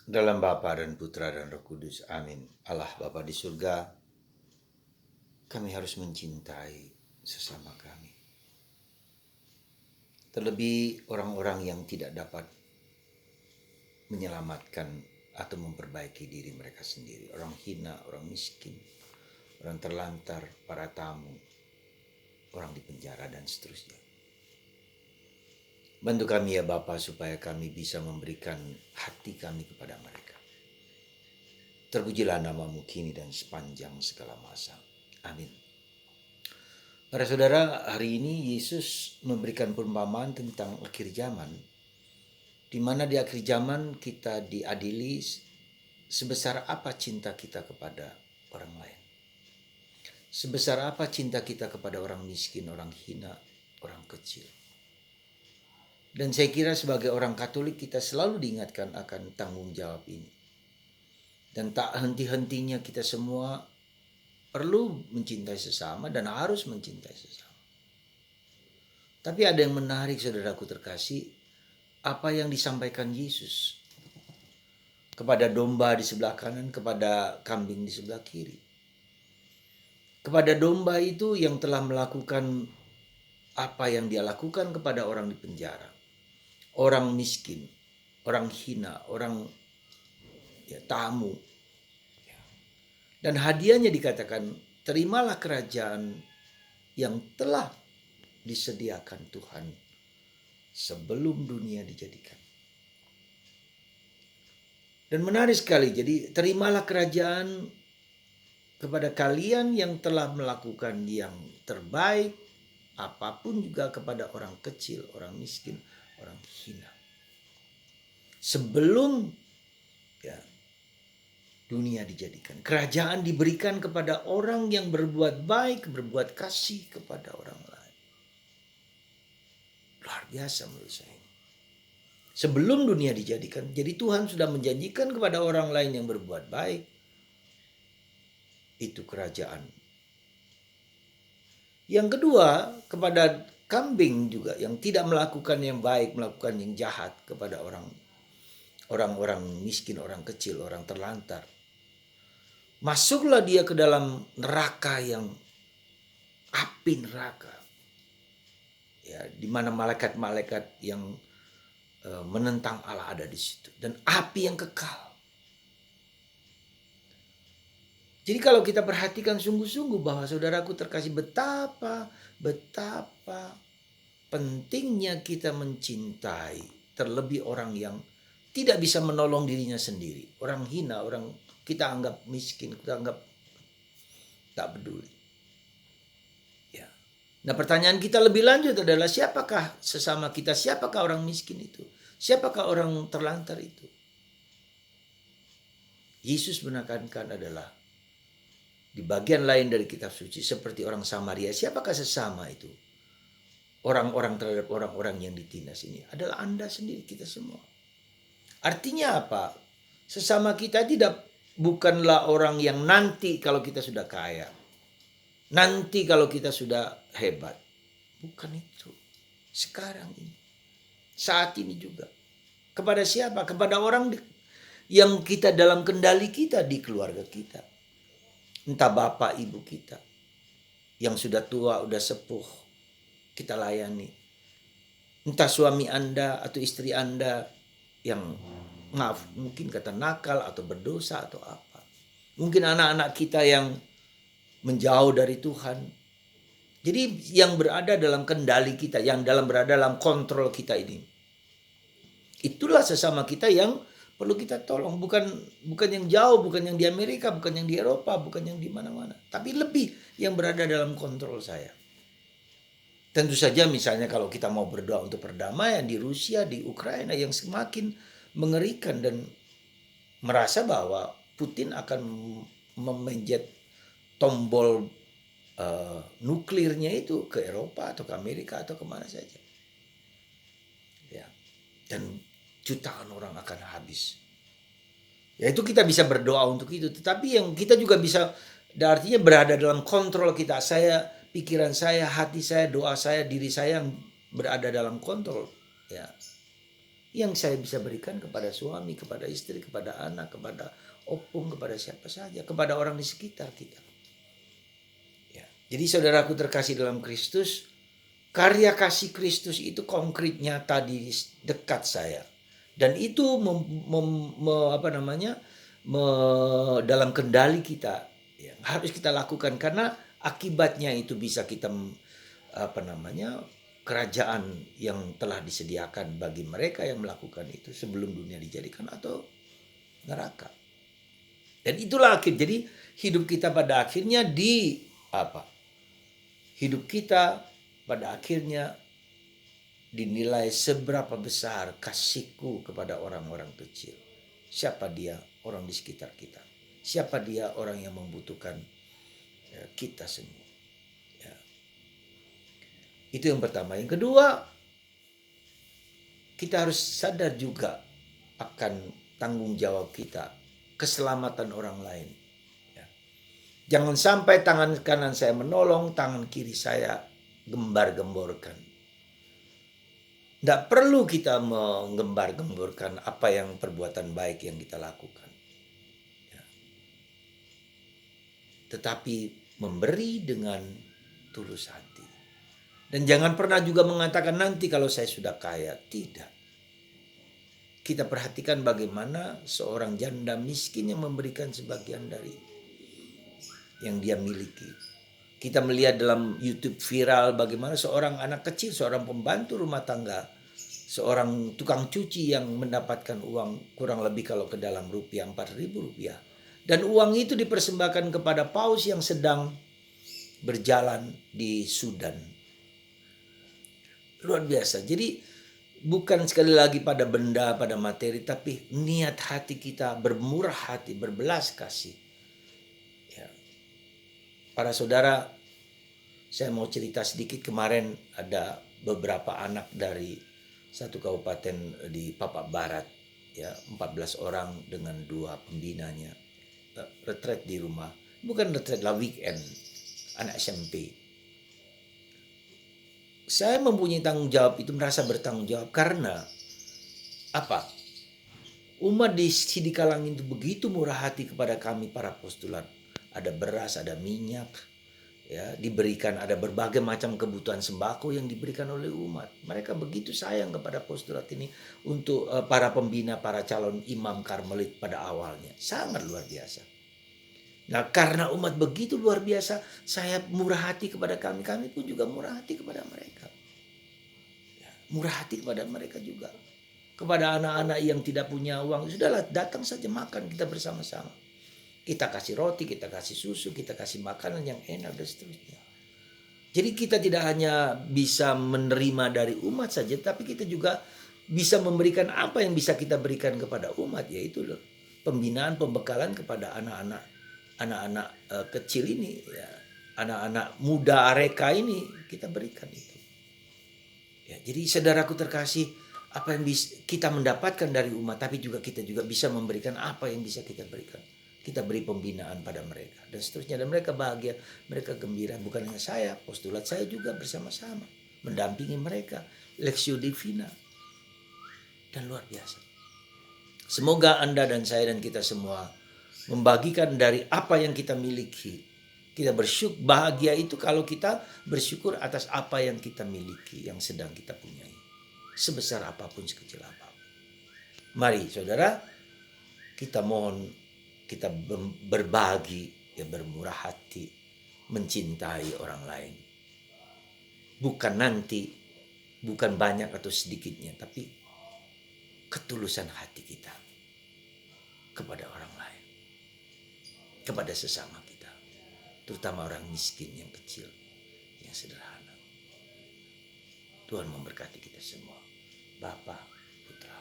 Dalam Bapa dan Putra dan Roh Kudus. Amin. Allah Bapa di surga, kami harus mencintai sesama kami. Terlebih orang-orang yang tidak dapat menyelamatkan atau memperbaiki diri mereka sendiri. Orang hina, orang miskin, orang terlantar, para tamu, orang di penjara dan seterusnya. Bantu kami ya Bapa supaya kami bisa memberikan hati kami kepada mereka. Terpujilah namamu kini dan sepanjang segala masa. Amin. Para saudara, hari ini Yesus memberikan perumpamaan tentang akhir zaman, di mana di akhir zaman kita diadili sebesar apa cinta kita kepada orang lain. Sebesar apa cinta kita kepada orang miskin, orang hina, orang kecil. Dan saya kira sebagai orang Katolik kita selalu diingatkan akan tanggung jawab ini. Dan tak henti-hentinya kita semua perlu mencintai sesama dan harus mencintai sesama. Tapi ada yang menarik saudaraku terkasih, apa yang disampaikan Yesus kepada domba di sebelah kanan, kepada kambing di sebelah kiri. Kepada domba itu yang telah melakukan apa yang dia lakukan kepada orang di penjara, orang miskin, orang hina, orang tamu. Dan hadiahnya dikatakan, terimalah kerajaan yang telah disediakan Tuhan sebelum dunia dijadikan. Dan menarik sekali, jadi terimalah kerajaan kepada kalian yang telah melakukan yang terbaik, apapun juga kepada orang kecil, orang miskin, orang hina. Sebelum dunia dijadikan. Kerajaan diberikan kepada orang yang berbuat baik, berbuat kasih kepada orang lain. Luar biasa menurut saya. Sebelum dunia dijadikan, jadi Tuhan sudah menjanjikan kepada orang lain yang berbuat baik, itu kerajaan. Yang kedua, kepada kambing juga yang tidak melakukan yang baik, melakukan yang jahat kepada orang-orang miskin, orang kecil, orang terlantar. Masuklah dia ke dalam neraka yang api neraka. Ya, di mana malaikat-malaikat yang menentang Allah ada di situ dan api yang kekal. Jadi kalau kita perhatikan sungguh-sungguh bahwa saudaraku terkasih, betapa pentingnya kita mencintai terlebih orang yang tidak bisa menolong dirinya sendiri. Orang hina, orang kita anggap miskin, kita anggap tak peduli. Ya. Nah, pertanyaan kita lebih lanjut adalah siapakah sesama kita? Siapakah orang miskin itu? Siapakah orang terlantar itu? Yesus menekankan adalah di bagian lain dari kitab suci seperti orang Samaria. Siapakah sesama itu? Orang-orang terhadap orang-orang yang ditindas ini adalah Anda sendiri, kita semua. Artinya apa? Sesama kita bukanlah orang yang nanti kalau kita sudah kaya, nanti kalau kita sudah hebat. Bukan itu. Sekarang ini, saat ini juga. Kepada siapa? Kepada orang yang kita dalam kendali kita di keluarga kita. Entah bapak ibu kita yang sudah tua, sudah sepuh, kita layani. Entah suami Anda atau istri Anda yang mungkin kata nakal atau berdosa atau apa. Mungkin anak-anak kita yang menjauh dari Tuhan. Jadi yang berada dalam kendali kita, yang berada dalam kontrol kita ini. Itulah sesama kita yang perlu kita tolong. Bukan yang jauh, bukan yang di Amerika, bukan yang di Eropa, bukan yang di mana-mana. Tapi lebih yang berada dalam kontrol saya. Tentu saja misalnya kalau kita mau berdoa untuk perdamaian di Rusia, di Ukraina yang semakin mengerikan dan merasa bahwa Putin akan memanjat tombol nuklirnya itu ke Eropa atau ke Amerika atau kemana saja. Ya. Dan jutaan orang akan habis. Ya itu kita bisa berdoa untuk itu. Tetapi yang kita juga bisa, artinya berada dalam kontrol kita. Pikiran saya, hati saya, doa saya, diri saya yang berada dalam kontrol. Ya. yang saya bisa berikan kepada suami, kepada istri, kepada anak, kepada opung, kepada siapa saja, kepada orang di sekitar kita. Ya. Jadi saudaraku terkasih dalam Kristus, karya kasih Kristus itu konkret nyata di dekat saya. Dan itu dalam kendali kita, ya, harus kita lakukan karena akibatnya itu bisa kita kerajaan yang telah disediakan bagi mereka yang melakukan itu sebelum dunia dijadikan atau neraka. Dan itulah akhir. Jadi hidup kita pada akhirnya hidup kita pada akhirnya dinilai seberapa besar kasihku kepada orang-orang kecil. Siapa dia? Orang di sekitar kita. Siapa dia? Orang yang membutuhkan kita semua. Ya. Itu yang pertama. Yang kedua, kita harus sadar juga akan tanggung jawab kita, keselamatan orang lain. Ya. Jangan sampai tangan kanan saya menolong, tangan kiri saya gembar-gemborkan. Tidak perlu kita menggembar-gemborkan apa yang perbuatan baik yang kita lakukan. Ya. Tetapi memberi dengan tulus hati. Dan jangan pernah juga mengatakan nanti kalau saya sudah kaya. Tidak. Kita perhatikan bagaimana seorang janda miskin yang memberikan sebagian dari yang dia miliki. Kita melihat dalam YouTube viral bagaimana seorang anak kecil, seorang pembantu rumah tangga, seorang tukang cuci yang mendapatkan uang kurang lebih kalau ke dalam rupiah 4.000 rupiah. Dan uang itu dipersembahkan kepada paus yang sedang berjalan di Sudan. Luar biasa. Jadi bukan sekali lagi pada benda, pada materi, tapi niat hati kita bermurah hati, berbelas kasih. Ya. Para saudara, saya mau cerita sedikit. Kemarin ada beberapa anak dari satu kabupaten di Papua Barat, ya, 14 orang dengan 2 pembinanya, retret di rumah. Bukan retret lah, weekend, anak SMP. Saya mempunyai tanggung jawab itu, merasa bertanggung jawab karena apa? Umat di Sidikalang itu begitu murah hati kepada kami para postulat. Ada beras, ada minyak, ya, diberikan, ada berbagai macam kebutuhan sembako yang diberikan oleh umat. Mereka begitu sayang kepada postulat ini untuk para pembina, para calon imam Karmelit pada awalnya. Sangat luar biasa. Nah, karena umat begitu luar biasa, saya murah hati kepada kami. Kami pun juga murah hati kepada mereka. Ya, murah hati kepada mereka juga. Kepada anak-anak yang tidak punya uang, sudahlah, datang saja makan kita bersama-sama. Kita kasih roti, kita kasih susu, kita kasih makanan yang enak dan seterusnya. Jadi kita tidak hanya bisa menerima dari umat saja, tapi kita juga bisa memberikan apa yang bisa kita berikan kepada umat, yaitu pembinaan, pembekalan kepada anak-anak kecil ini, ya, anak-anak muda areka ini kita berikan itu. Ya, jadi saudaraku terkasih, apa yang bisa kita mendapatkan dari umat, tapi juga kita juga bisa memberikan apa yang bisa kita berikan. Kita beri pembinaan pada mereka dan seterusnya, dan mereka bahagia, mereka gembira. Bukan hanya saya, postulat saya juga bersama-sama mendampingi mereka, Lexio Divina, dan luar biasa. Semoga Anda dan saya dan kita semua membagikan dari apa yang kita miliki. Kita bersyukur, bahagia itu kalau kita bersyukur atas apa yang kita miliki, yang sedang kita punyai. Sebesar apapun, sekecil apapun. Mari saudara, kita mohon, kita berbagi, ya, bermurah hati, mencintai orang lain. Bukan nanti, bukan banyak atau sedikitnya, tapi ketulusan hati kita kepada orang lain, kepada sesama kita, terutama orang miskin yang kecil, yang sederhana. Tuhan memberkati kita semua. Bapa, Putra,